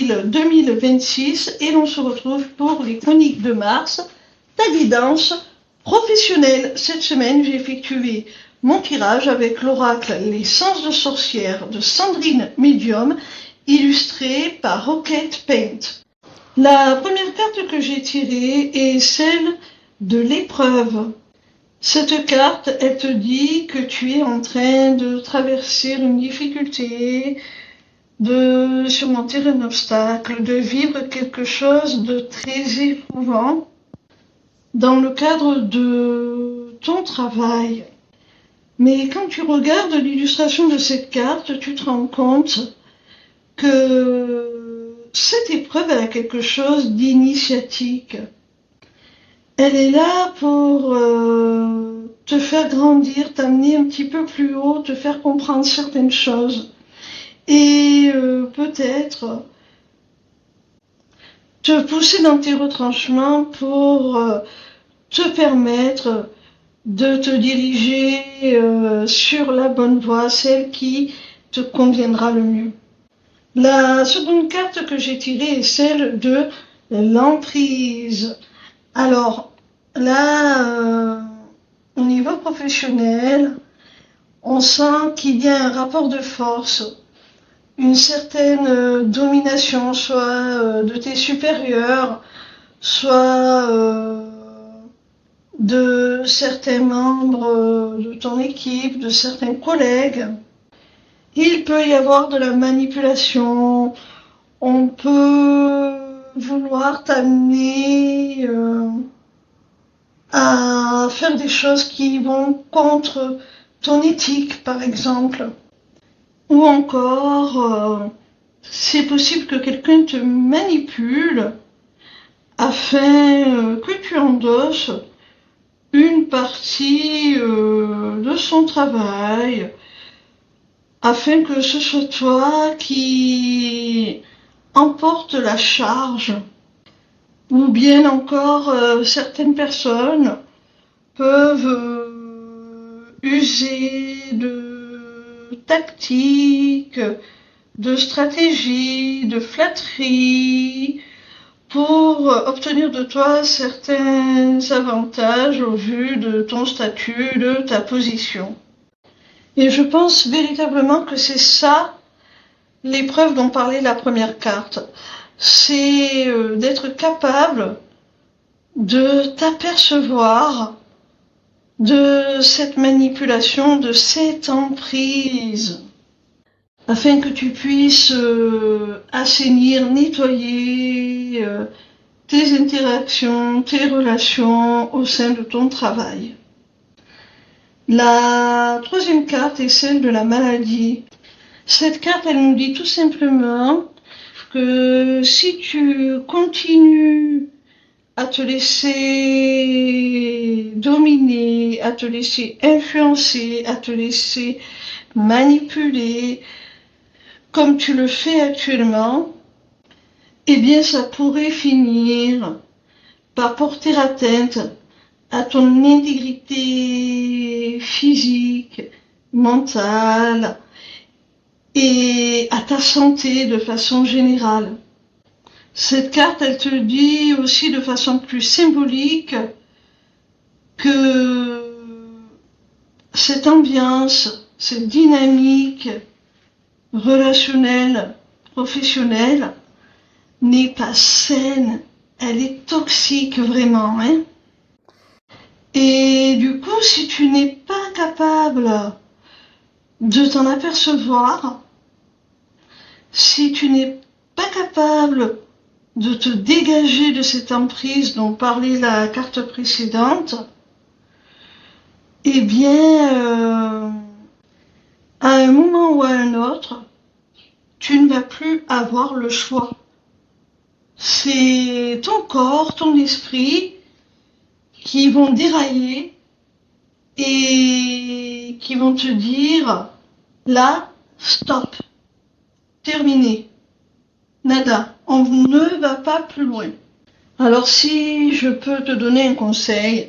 avril 2026 et l'on se retrouve pour les chroniques de mars, ta guidance professionnelle. Cette semaine, j'ai effectué mon tirage avec l'oracle Les Sens de Sorcière de Sandrine Medium, illustré par Rocket Paint. La première carte que j'ai tirée est celle de l'épreuve. Cette carte, elle te dit que tu es en train de traverser une difficulté, de surmonter un obstacle, de vivre quelque chose de très éprouvant dans le cadre de ton travail. Mais quand tu regardes l'illustration de cette carte, tu te rends compte que cette épreuve, elle a quelque chose d'initiatique. Elle est là pour te faire grandir, t'amener un petit peu plus haut, te faire comprendre certaines choses. Et peut-être te pousser dans tes retranchements pour te permettre de te diriger sur la bonne voie, celle qui te conviendra le mieux. La seconde carte que j'ai tirée est celle de l'emprise. Alors là, au niveau professionnel, on sent qu'il y a un rapport de force, une certaine domination, soit de tes supérieurs, soit de certains membres de ton équipe, de certains collègues. Il peut y avoir de la manipulation, on peut vouloir t'amener à faire des choses qui vont contre ton éthique, par exemple. Ou encore, c'est possible que quelqu'un te manipule afin que tu endosses une partie de son travail, afin que ce soit toi qui emporte la charge. Ou bien encore, certaines personnes peuvent user de tactiques, de stratégies, de flatteries pour obtenir de toi certains avantages au vu de ton statut, de ta position. Et je pense véritablement que c'est ça l'épreuve dont parlait la première carte. C'est d'être capable de t'apercevoir de cette manipulation, de cette emprise, afin que tu puisses assainir, nettoyer tes interactions, tes relations au sein de ton travail. La troisième carte est celle de la maladie. Cette carte, elle nous dit tout simplement que si tu continues à te laisser dominer, à te laisser influencer, à te laisser manipuler, comme tu le fais actuellement, eh bien ça pourrait finir par porter atteinte à ton intégrité physique, mentale et à ta santé de façon générale. Cette carte, elle te dit aussi de façon plus symbolique que cette ambiance, cette dynamique relationnelle, professionnelle n'est pas saine, elle est toxique vraiment, hein. Et du coup, si tu n'es pas capable de t'en apercevoir, si tu n'es pas capable de te dégager de cette emprise dont parlait la carte précédente, eh bien, à un moment ou à un autre, tu ne vas plus avoir le choix. C'est ton corps, ton esprit qui vont dérailler et qui vont te dire, là, stop, terminé, nada, on ne va pas plus loin. Alors si je peux te donner un conseil,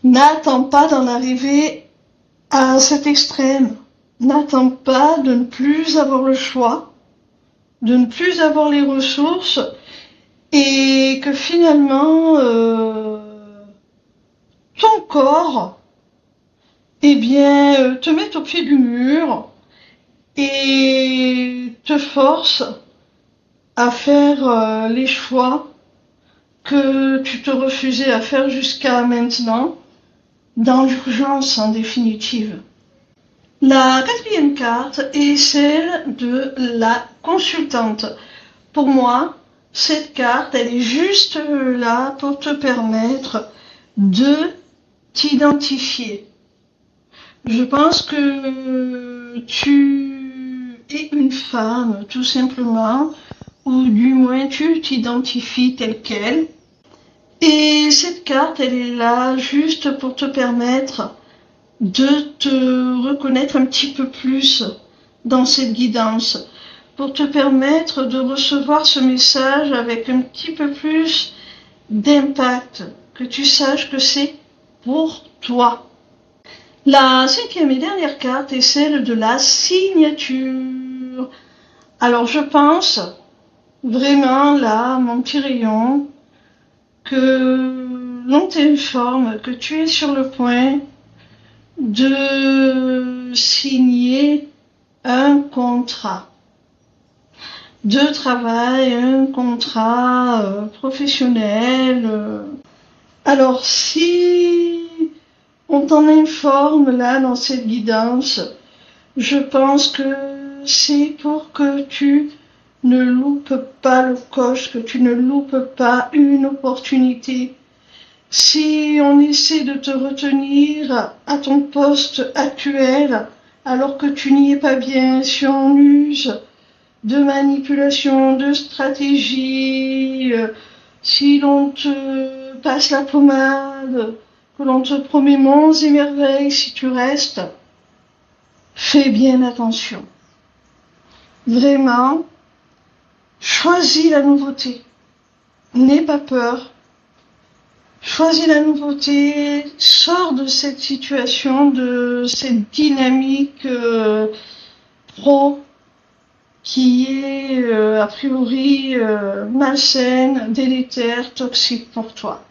n'attends pas d'en arriver à cet extrême, n'attends pas de ne plus avoir le choix, de ne plus avoir les ressources et que finalement ton corps te met au pied du mur et te force à faire les choix que tu te refusais à faire jusqu'à maintenant, dans l'urgence en définitive. La quatrième carte est celle de la consultante. Pour moi, cette carte, elle est juste là pour te permettre de t'identifier. Je pense que tu es une femme, tout simplement, ou du moins tu t'identifies telle quelle. Et cette carte, elle est là juste pour te permettre de te reconnaître un petit peu plus dans cette guidance, pour te permettre de recevoir ce message avec un petit peu plus d'impact, que tu saches que c'est pour toi. La cinquième et dernière carte est celle de la signature. Alors je pense vraiment là, mon petit rayon, que l'on t'informe que tu es sur le point de signer un contrat de travail, un contrat professionnel. Alors si on t'en informe là dans cette guidance, je pense que c'est pour que tu ne loupes pas le coche, que tu ne loupes pas une opportunité. Si on essaie de te retenir à ton poste actuel, alors que tu n'y es pas bien, si on use de manipulation, de stratégie, si l'on te passe la pommade, que l'on te promet monts et merveilles si tu restes, fais bien attention. Vraiment, choisis la nouveauté. N'aie pas peur. Choisis la nouveauté, sors de cette situation, de cette dynamique pro qui est a priori malsaine, délétère, toxique pour toi.